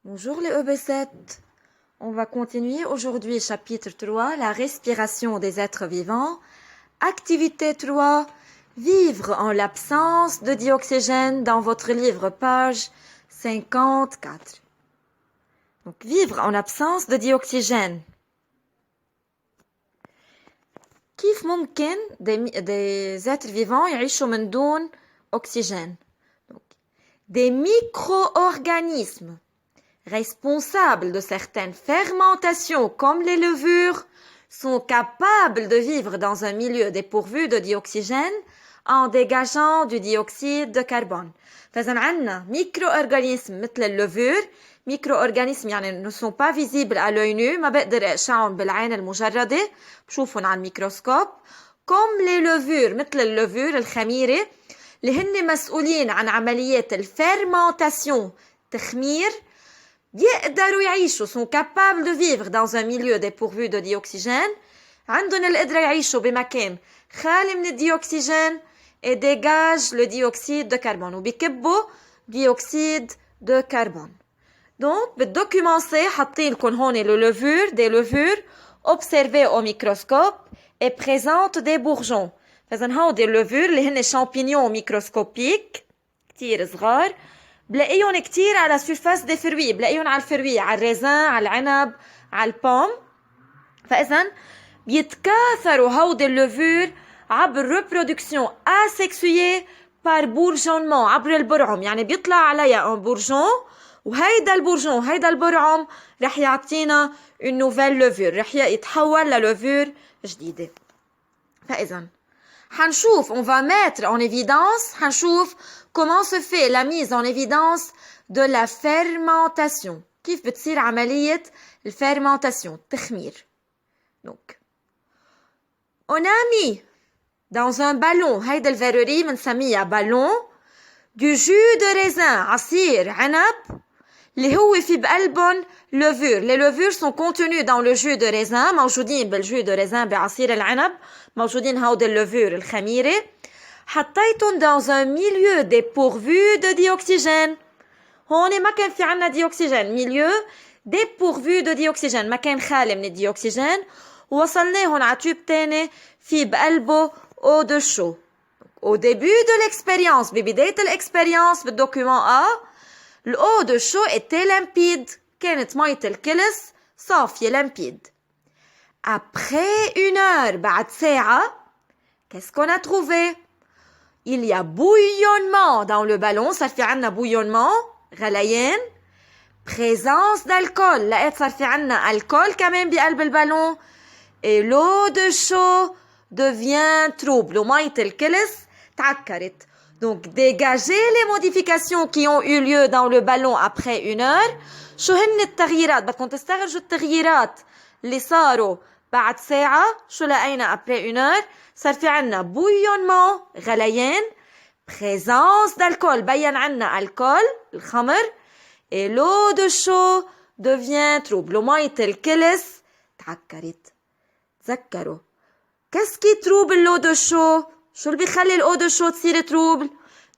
Bonjour les EB7. On va continuer aujourd'hui chapitre 3, la respiration des êtres vivants. Activité 3, vivre en l'absence de dioxygène dans votre livre page 54. Donc vivre en absence de dioxygène. كيف ممكن des êtres vivants يعيشوا من دون oxygène? Donc, des micro-organismes responsables de certaines fermentations comme les levures sont capables de vivre dans un milieu dépourvu de dioxygène en dégageant du dioxyde de carbone. فإذا عندنا micro-organismes مثل اللevure. micro-organismes يعني ne sont pas visibles à l'œil nu, ما بقدر أقشعهم بالعين المجردة، بشوفهم على الميكروسكوب. comme les levures مثل اللevure الخميرة اللي هن مسؤولين عن عمليات الفرمنtation تخمير، بيقدروا يعيشوا sont capables de vivre dans un milieu dépourvu de dioxygène. عندهم القدرة يعيشوا بمكان خالي من الديوكسيجين et dégagent le dioxyde de carbone وبيكبوا dioxyde de carbone. Donc بالdocument C حاطين لكم هون le levure des levures observées au microscope et présentent des bourgeons. فإذا هودي اللevure اللي هن champignons microscopiques كتير صغار، بلاقيهم كتير على surface des fruits، بلاقيهم على الفروي، على الريزان، على العنب، على البوم. فإذا بيتكاثروا هودي اللevure عبر reproduction asexuée par bourgeonnement، عبر البرعم، يعني بيطلع عليها un bourgeon وهيدا البورجون هيدا البرعم رح يعطينا une nouvelle levure، رح يتحول للوفور جديدة. فإذا حنشوف on va mettre en évidence حنشوف comment se fait la mise en évidence de la fermentation، كيف بتصير عملية الفرمنtation التخمير. Donc on a mis dans un ballon هيدا الفيروري بنسميها ballon du jus de raisin عصير عنب اللي هو في بقلبهم levure. Les levures sont contenues dans le jus de raisin، موجودين بالجو de raisin بعصير العنب، موجودين هودي اللevure الخميرة. حطيتهم dans un milieu dépourvu de dioxygène. هون ما كان في عنا ديوكسيجين، milieu dépourvu de dioxygène، مكان خالي من الديوكسيجين. ووصلناهم على تيوب تاني في بقلبه eau de chaud. Au début de l'expérience، ببداية الإكسبيرينس بالdocument A، l'eau de chaud était limpide، كانت مية الكلس صافية limpide. Après une heure، بعد ساعة، qu'est-ce qu'on a trouvé? Il y a bouillonnement dans le ballon، صار في عنا bouillonnement غليان. présence d'alcool، لقيت صار في عنا alcool كمان بقلب البالون. et l'eau de chaud devient trouble، ومية الكلس تعكرت. Donc, dégager les modifications qui ont eu lieu dans le ballon après une heure. شو هن التغييرات؟ بدكم تستخرجوا التغييرات اللي صاروا بعد ساعة. شو لقينا après une heure؟ صار في عنا bouillonnement غليان، présence d'alcool بين عنا الكول الخمر، et l'eau de chaud devient trouble، ومية الكلس تعكرت. تذكروا qu'est-ce qui trouble l'eau de chaud؟ شو اللي بيخلي l'eau de chaud تصير trouble؟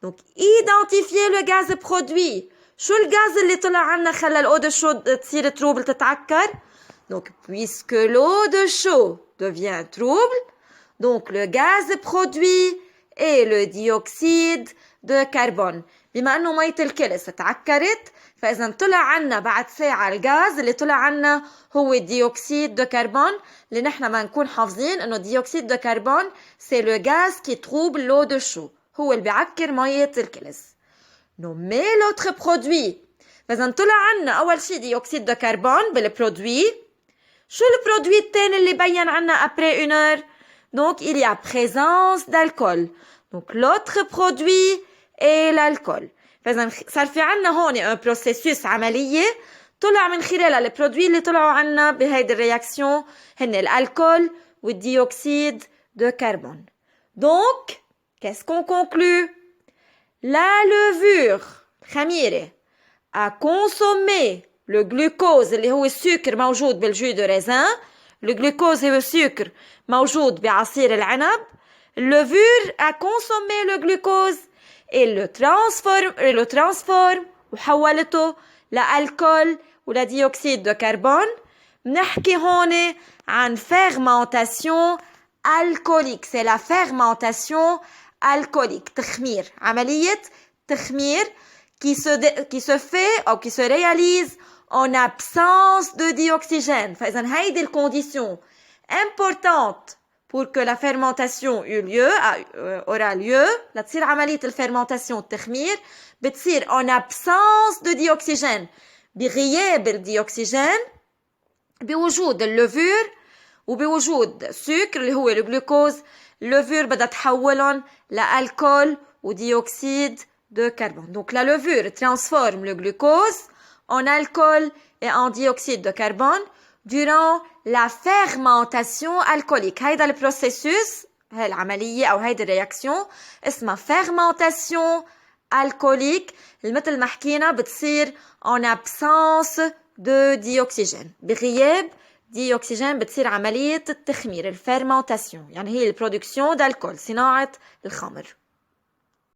donc identifier le gaz produit. شو الغاز اللي طلع عنا خلى l'eau de chaud تصير trouble تتعكر؟ donc puisque l'eau de chaud devient trouble، donc le gaz produit est le dioxyde de carbone. بما انه مية الكلس تعكرت، فاذا طلع عنا بعد ساعة الغاز اللي طلع عنا هو dioxyde de carbone، اللي نحن ما نكون حافظين انه dioxyde de carbone c'est le gaz qui trouble l'eau de chaud، هو اللي بيعكر مية الكلس. nommer l'autre produit. فاذا طلع عنا اول شيء dioxyde de carbone بالبرودوي. شو البرودوي الثاني اللي بين عنا après une heure؟ donc il y a présence d'alcool. donc l'autre produit est l'alcool. فإذا صار في عنا هون un processus عملية طلع من خلالها البرودوي اللي طلعوا عنا بهيدي الرياكسيون هن الالكول والديوكسيد de carbone. donc qu'est-ce qu'on conclut؟ la levure خميرة a consommé le glucose اللي هو السكر موجود بالجو de raisin. le glucose هو السكر موجود بعصير العنب. levure a consommé le glucose et le transforme وحولته لالكول ولا ديوكسيد دو كربون. بنحكي هون عن fermentation alcoolique. C'est la fermentation alcoolique. تخمير. عملية تخمير qui se fait ou qui se réalise en absence de dioxygène. فإذا هيدي الكونديسيون importante pour que la fermentation aura lieu. لتصير عملية الفرمنتاسيون التخمير بتصير en absence de dioxygène. بغياب الديوكسيجين، بوجود اللوفور وبوجود سكر اللي هو الجلوكوز. اللوفور بدها تحولهم لالكول وديوكسيد de carbone. Donc la levure transforme le glucose en alcool et en dioxyde de carbone durant la fermentation alcoolique. هيدا البروسيسوس، هاي العملية أو هيدا الرياكسيون اسمها fermentation alcoolique. مثل ما حكينا بتصير en absence de dioxygène. بغياب ديوكسيجين بتصير عملية التخمير الفرمنتاسيون، يعني هي البرودكسيون d'alcool، صناعة الخمر.